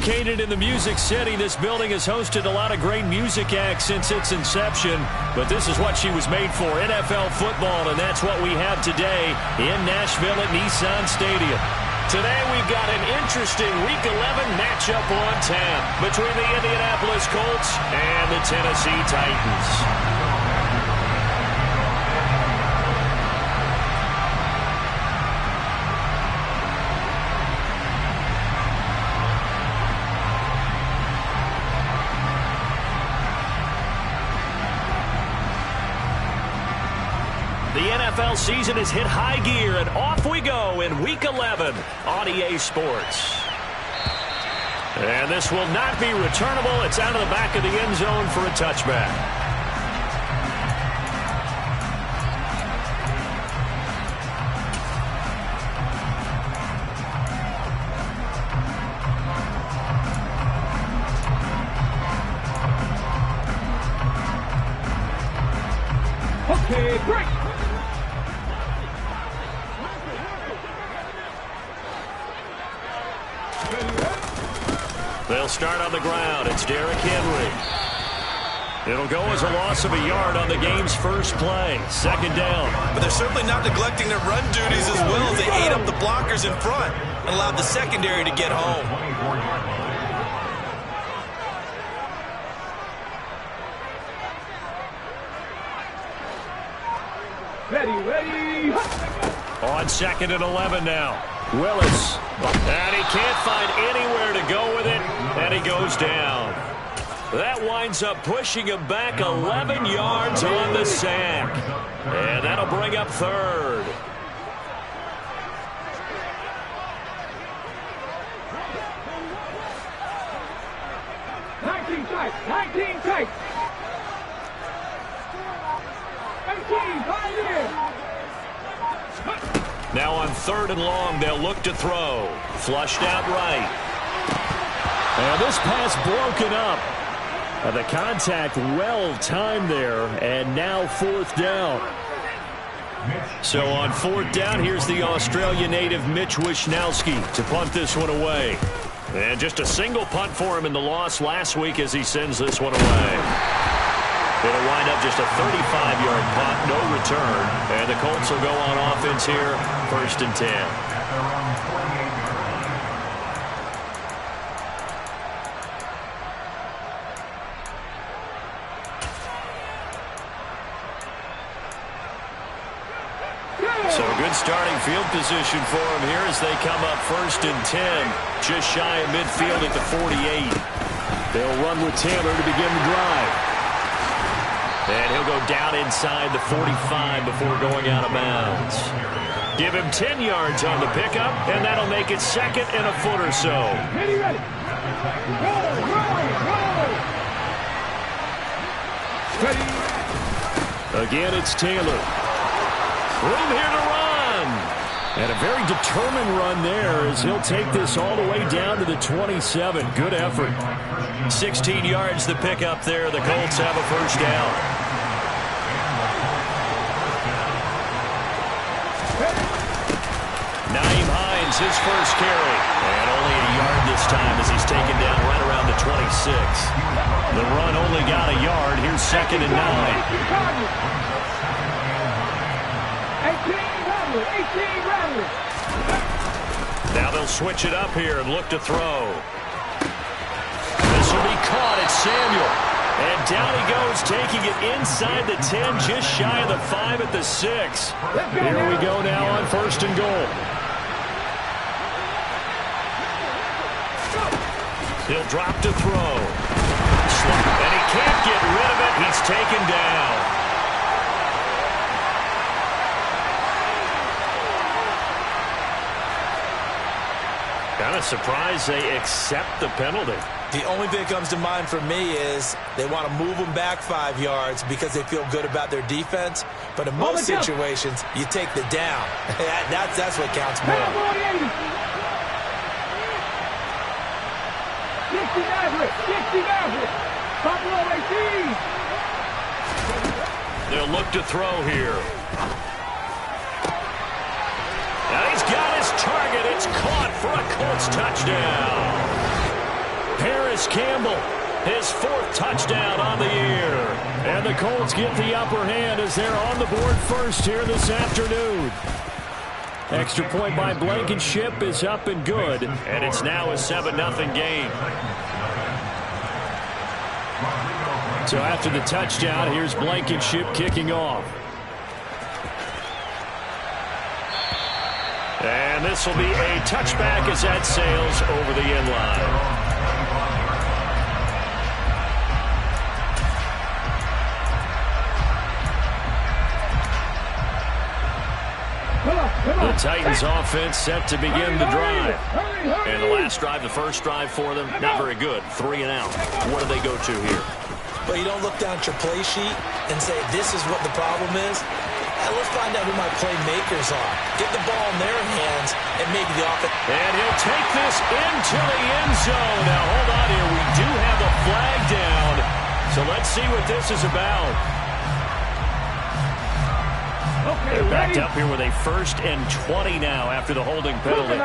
Located in the Music City, this building has hosted a lot of great music acts since its inception, but this is what she was made for, NFL football, and that's what we have today in Nashville at Nissan Stadium. Today we've got an interesting Week 11 matchup on tap between the Indianapolis Colts and the Tennessee Titans. The NFL season has hit high gear, and off we go in Week 11 on EA Sports. And this will not be returnable. It's out of the back of the end zone for a touchback. Okay, break. They'll start on the ground. It's Derrick Henry. It'll go as a loss of a yard on the game's first play. Second down. But they're certainly not neglecting their run duties as well as they ate up the blockers in front and allowed the secondary to get home. Ready. On 2nd and 11 now. Willis. And he can't find anywhere to go with it, and he goes down. That winds up pushing him back 11 yards on the sack. And that'll bring up third. Nineteen tight. 18, find it. Now on 3rd and long, they'll look to throw. Flushed out right. And this pass broken up. The contact well timed there, and now 4th down. So on 4th down, here's the Australian native Mitch Wishnowsky to punt this one away. And just a single punt for him in the loss last week as he sends this one away. It'll wind up just a 35-yard punt, no return. And the Colts will go on offense here, 1st and 10. So a good starting field position for him here as they come up 1st and 10, just shy of midfield at the 48. They'll run with Taylor to begin the drive. And he'll go down inside the 45 before going out of bounds. Give him 10 yards on the pickup, and that'll make it 2nd and a foot or so. Ready. Roll. Again, it's Taylor. Room here to run. And a very determined run there as he'll take this all the way down to the 27. Good effort. 16 yards the pickup there. The Colts have a 1st down. His first carry, and only a yard this time as he's taken down right around the 26. The run only got a yard. Here's 2nd and 9. 18 Now they'll switch it up here and look to throw. This will be caught. It's Samuel. And down he goes, taking it inside the 10, just shy of the 5 at the 6. Here we go now on 1st and goal. He'll drop to throw. And he can't get rid of it. He's taken down. Kind of surprised they accept the penalty. The only thing that comes to mind for me is they want to move them back 5 yards because they feel good about their defense. But in most situations, you take the down. That's what counts more. 60 They'll look to throw here. And he's got his target. It's caught for a Colts touchdown. Paris Campbell, his 4th touchdown on the year. And the Colts get the upper hand as they're on the board first here this afternoon. Extra point by Blankenship is up and good, and it's now a 7-0 game. So after the touchdown, here's Blankenship kicking off. And this will be a touchback as that sails over the end line. The Titans offense set to begin the drive. And the last drive, the first drive for them, not very good. 3 and out. What do they go to here? But you don't look down at your play sheet and say, this is what the problem is. Let's find out who my playmakers are. Get the ball in their hands and maybe the offense. And he'll take this into the end zone. Now, hold on here. We do have a flag down. So let's see what this is about. They're backed up here with a 1st and 20 now after the holding penalty.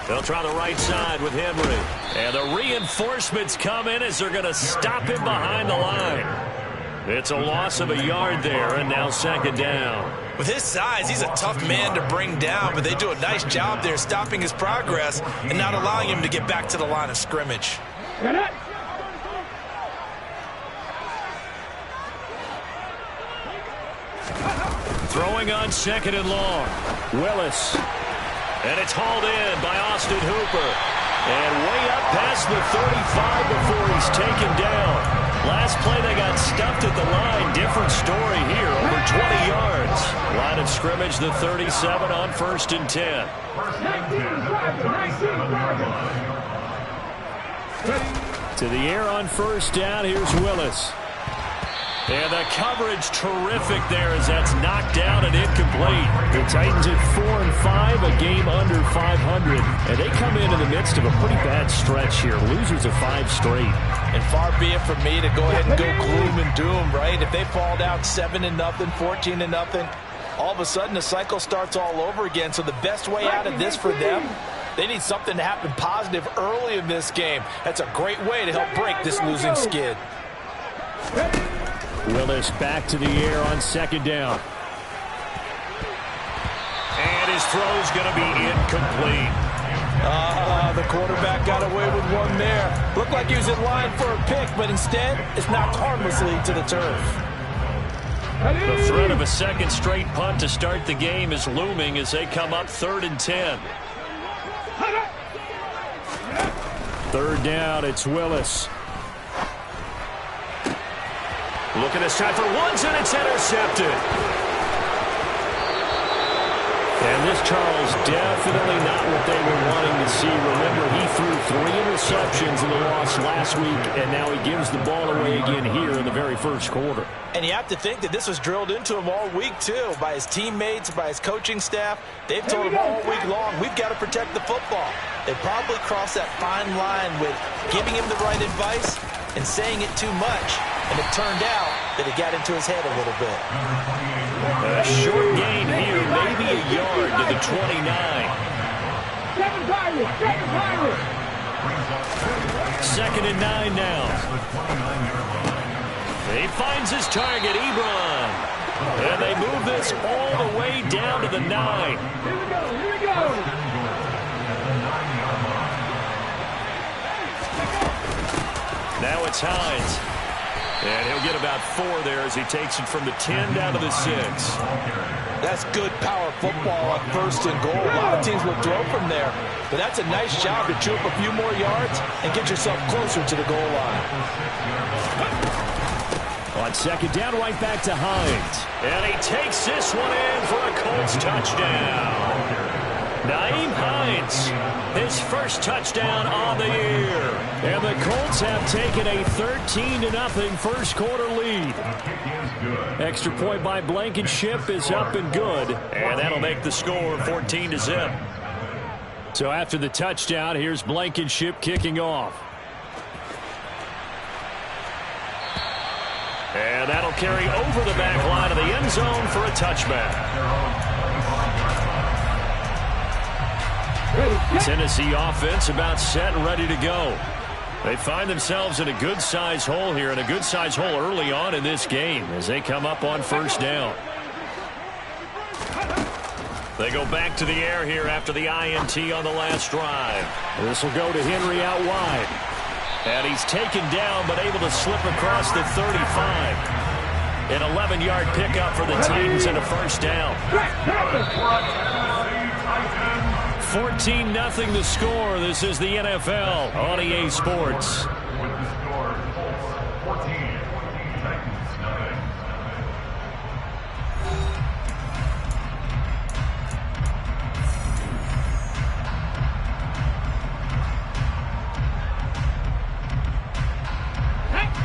They'll try the right side with Henry. And the reinforcements come in as they're going to stop him behind the line. It's a loss of a yard there, and now 2nd down. With his size, he's a tough man to bring down, but they do a nice job there stopping his progress and not allowing him to get back to the line of scrimmage. Throwing on 2nd and long. Willis. And it's hauled in by Austin Hooper. And way up past the 35 before he's taken down. Last play they got stuffed at the line. Different story here. Over 20 yards. Line of scrimmage, the 37 on 1st and 10. To the air on 1st down. Here's Willis. And the coverage terrific there as that's knocked down and incomplete. The Titans at 4-5, a game under 500. And they come in the midst of a pretty bad stretch here. Losers of 5 straight. And far be it from me to go ahead and go gloom and doom, right? If they fall down 7-0, 14-0, all of a sudden the cycle starts all over again. So the best way out of this for them, they need something to happen positive early in this game. That's a great way to help break this losing skid. Willis back to the air on 2nd down. And his throw's going to be incomplete. The quarterback got away with one there. Looked like he was in line for a pick, but instead it's knocked harmlessly to the turf. The threat of a 2nd straight punt to start the game is looming as they come up 3rd and 10. 3rd down, it's Willis. Looking this time for Woods, and it's intercepted. And this, Charles, definitely not what they were wanting to see. Remember, he threw 3 interceptions in the loss last week, and now he gives the ball away again here in the very first quarter. And you have to think that this was drilled into him all week, too, by his teammates, by his coaching staff. They've told him all week long, we've got to protect the football. They probably crossed that fine line with giving him the right advice and saying it too much. And it turned out that it got into his head a little bit. A short gain here, maybe a yard to the 29. 2nd and 9 now. He finds his target, Ebron. And they move this all the way down to the 9. Here we go. Now it's Hines. And he'll get about 4 there as he takes it from the 10 down to the 6. That's good power football on 1st and goal. A lot of teams will throw from there. But that's a nice job to chew up a few more yards and get yourself closer to the goal line. On 2nd down, right back to Hines. And he takes this one in for a Colts touchdown. Nyheim Hines, his first touchdown on the year. And the Colts have taken a 13-0 first quarter lead. Extra point by Blankenship is up and good. And that'll make the score 14-0. So after the touchdown, here's Blankenship kicking off. And that'll carry over the back line of the end zone for a touchback. Tennessee offense about set and ready to go. They find themselves in a good-sized hole here, and a good-sized hole early on in this game as they come up on first down. They go back to the air here after the INT on the last drive. This will go to Henry out wide. And he's taken down but able to slip across the 35. An 11-yard pickup for the Titans and a first down. 14-0 the score. This is the NFL on EA Sports.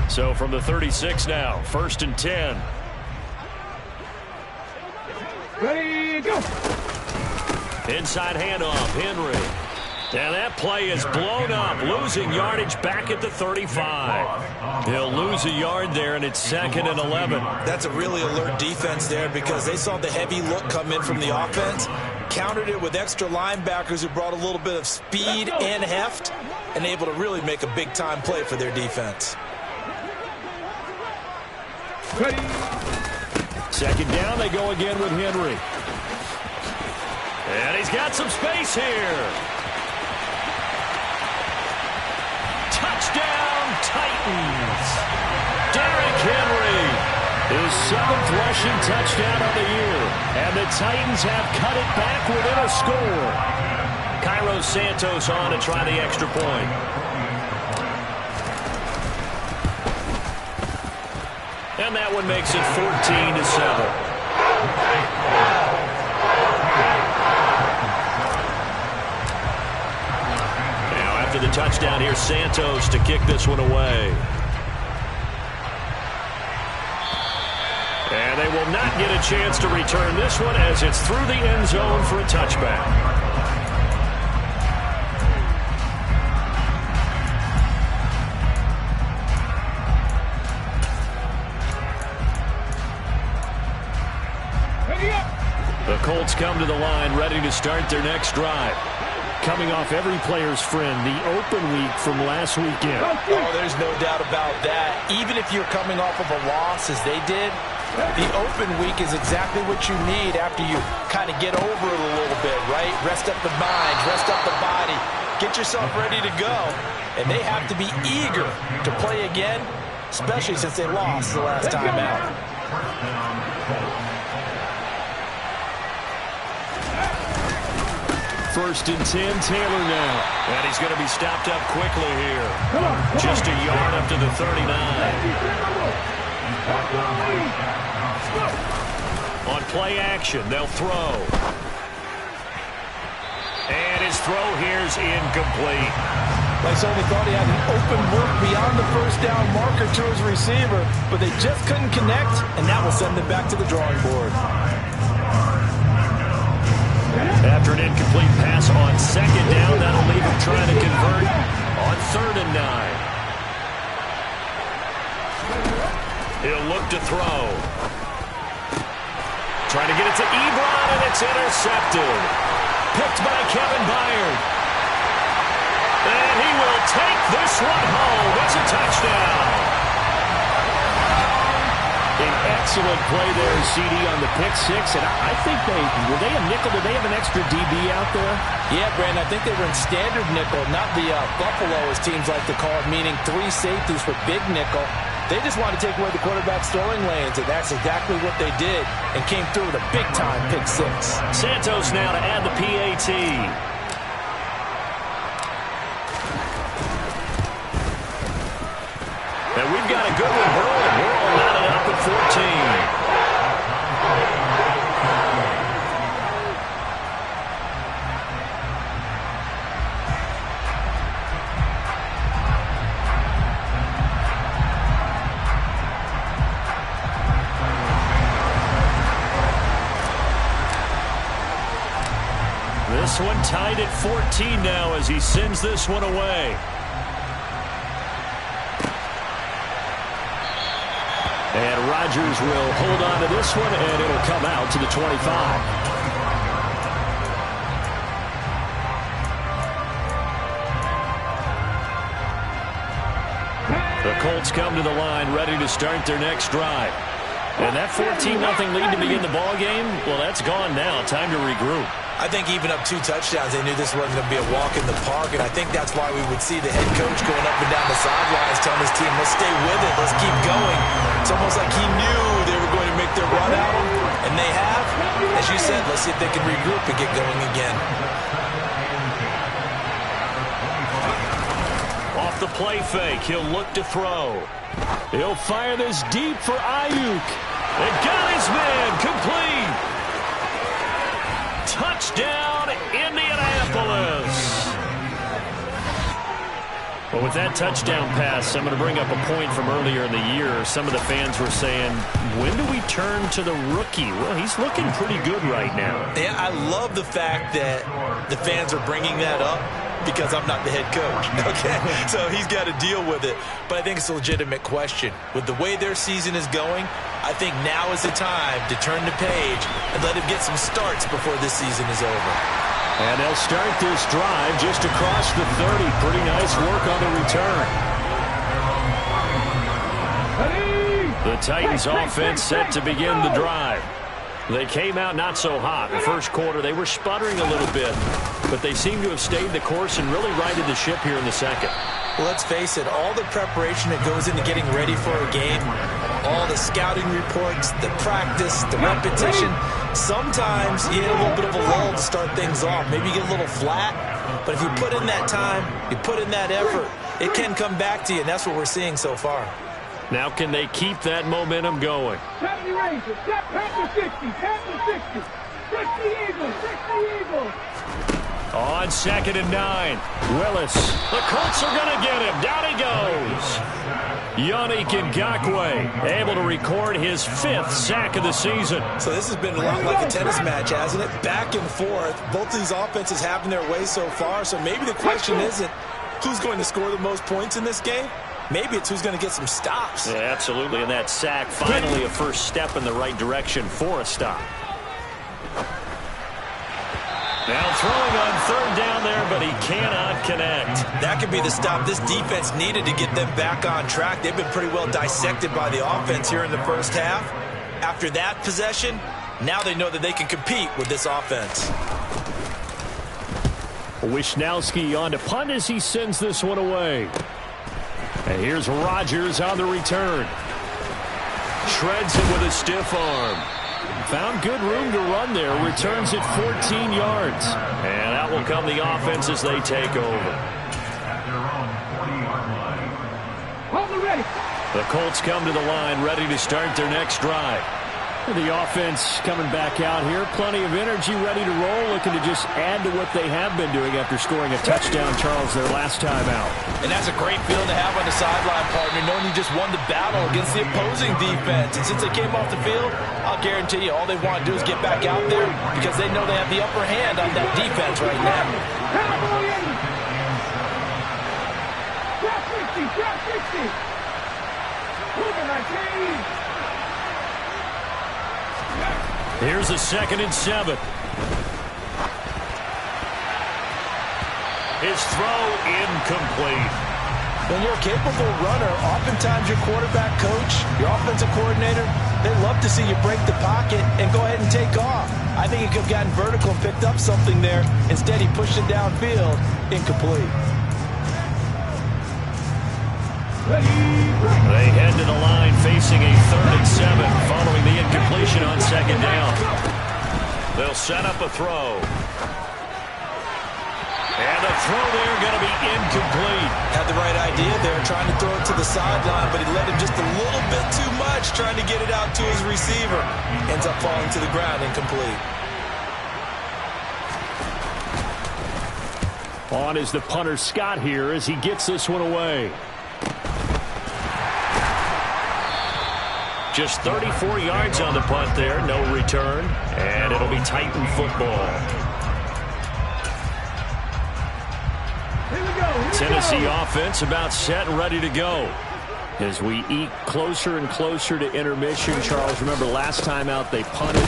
So from the 36 now, 1st and 10. Ready, go. Inside handoff, Henry. And that play is blown up, losing yardage back at the 35. He'll lose a yard there, and it's 2nd and 11. That's a really alert defense there because they saw the heavy look come in from the offense, countered it with extra linebackers who brought a little bit of speed and heft, and able to really make a big-time play for their defense. Ready. 2nd down, they go again with Henry. And he's got some space here. Touchdown, Titans. Derrick Henry, his 7th rushing touchdown of the year. And the Titans have cut it back within a score. Cairo Santos on to try the extra point. And that one makes it 14-7. After the touchdown here, Santos to kick this one away. And they will not get a chance to return this one as it's through the end zone for a touchback. The Colts come to the line ready to start their next drive. Coming off every player's friend, the open week from last weekend. Oh, there's no doubt about that. Even if you're coming off of a loss, as they did, the open week is exactly what you need after you kind of get over it a little bit, right? Rest up the mind, rest up the body, get yourself ready to go. And they have to be eager to play again, especially since they lost the last time out. 1st and 10, Taylor now. And he's going to be stopped up quickly here. Just a yard up to the 39. On play action, they'll throw. And his throw here's incomplete. I certainly thought he had an open look beyond the first down marker to his receiver, but they just couldn't connect, and that will send them back to the drawing board. After an incomplete pass on 2nd down, that'll leave him trying to convert on 3rd and 9. He'll look to throw. Trying to get it to Ebron, and it's intercepted. Picked by Kevin Byard. And he will take this one home. It's a touchdown. An excellent play there, CD, on the pick six. And I think were they a nickel? Did they have an extra DB out there? Yeah, Brandon, I think they were in standard nickel, not the Buffalo, as teams like to call it, meaning 3 safeties for big nickel. They just wanted to take away the quarterback's throwing lanes, and that's exactly what they did, and came through with a big-time pick six. Santos now to add the PAT. And we've got a good one brewing. We're all knotted up at 14. This one tied at 14 now as he sends this one away. And Rodgers will hold on to this one, and it'll come out to the 25. The Colts come to the line, ready to start their next drive. And that 14-0 lead to begin the ball game, well, that's gone now. Time to regroup. I think even up 2 touchdowns, they knew this wasn't going to be a walk in the park, and I think that's why we would see the head coach going up and down the sidelines telling his team, let's stay with it, let's keep going. It's almost like he knew they were going to make their run at him, and they have. As you said, let's see if they can regroup and get going again. Off the play fake, he'll look to throw. He'll fire this deep for Ayuk. They got his man, complete. Touchdown, Indianapolis. Well, with that touchdown pass, I'm going to bring up a point from earlier in the year. Some of the fans were saying, when do we turn to the rookie? Well, he's looking pretty good right now. Yeah, I love the fact that the fans are bringing that up because I'm not the head coach, okay? So he's got to deal with it. But I think it's a legitimate question. With the way their season is going, I think now is the time to turn the page and let him get some starts before this season is over. And they'll start this drive just across the 30. Pretty nice work on the return. The Titans offense set to begin the drive. They came out not so hot. The first quarter, they were sputtering a little bit, but they seem to have stayed the course and really righted the ship here in the second. Well, let's face it, all the preparation that goes into getting ready for a game, all the scouting reports, the practice, the repetition, sometimes you get a little bit of a lull to start things off. Maybe you get a little flat, but if you put in that time, you put in that effort, it can come back to you, and that's what we're seeing so far. Now can they keep that momentum going? 70 Rangers, Panther 60, Panther 60, 60 Eagles, 60 Eagles. On 2nd and 9, Willis. The Colts are going to get him. Down he goes. Yannick Ngakoue able to record his 5th sack of the season. So this has been a lot like a tennis match, hasn't it? Back and forth. Both these offenses having their way so far. So maybe the question isn't who's going to score the most points in this game. Maybe it's who's going to get some stops. Yeah, absolutely. And that sack, finally a first step in the right direction for a stop. Now throwing on 3rd down there, but he cannot connect. That could be the stop this defense needed to get them back on track. They've been pretty well dissected by the offense here in the first half. After that possession, now they know that they can compete with this offense. Wisnowski on to punt as he sends this one away. And here's Rodgers on the return. Shreds him with a stiff arm. Found good room to run there. Returns it 14 yards. And that will come the offense as they take over. The Colts come to the line, ready to start their next drive. The offense coming back out here. Plenty of energy, ready to roll, looking to just add to what they have been doing after scoring a touchdown, Charles, their last time out. And that's a great feeling to have on the sideline, partner, knowing you just won the battle against the opposing defense. And since they came off the field, I'll guarantee you all they want to do is get back out there because they know they have the upper hand on that defense right now. Drop 60, drop 60. Moving like crazy. Here's a 2nd and 7. His throw incomplete. When you're a capable runner, oftentimes your quarterback coach, your offensive coordinator, they love to see you break the pocket and go ahead and take off. I think he could have gotten vertical and picked up something there. Instead, he pushed it downfield, incomplete. They head to the line facing a 3rd and 7 following the incompletion on 2nd down. They'll set up a throw. And the throw there going to be incomplete. Had the right idea there, trying to throw it to the sideline, but he let him just a little bit too much, trying to get it out to his receiver. Ends up falling to the ground, incomplete. On is the punter Scott here as he gets this one away. Just 34 yards on the punt there, no return, and it'll be Titan football. Tennessee offense about set and ready to go. As we eke closer and closer to intermission, Charles, remember last time out they punted.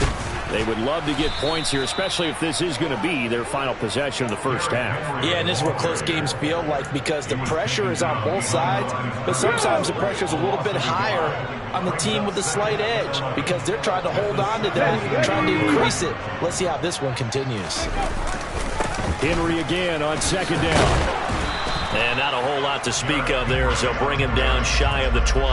They would love to get points here, especially if this is going to be their final possession of the first half. Yeah, and this is what close games feel like because the pressure is on both sides, but sometimes the pressure is a little bit higher on the team with the slight edge because they're trying to hold on to that, trying to increase it. Let's see how this one continues. Henry again on second down. And not a whole lot to speak of there as they'll bring him down shy of the 20.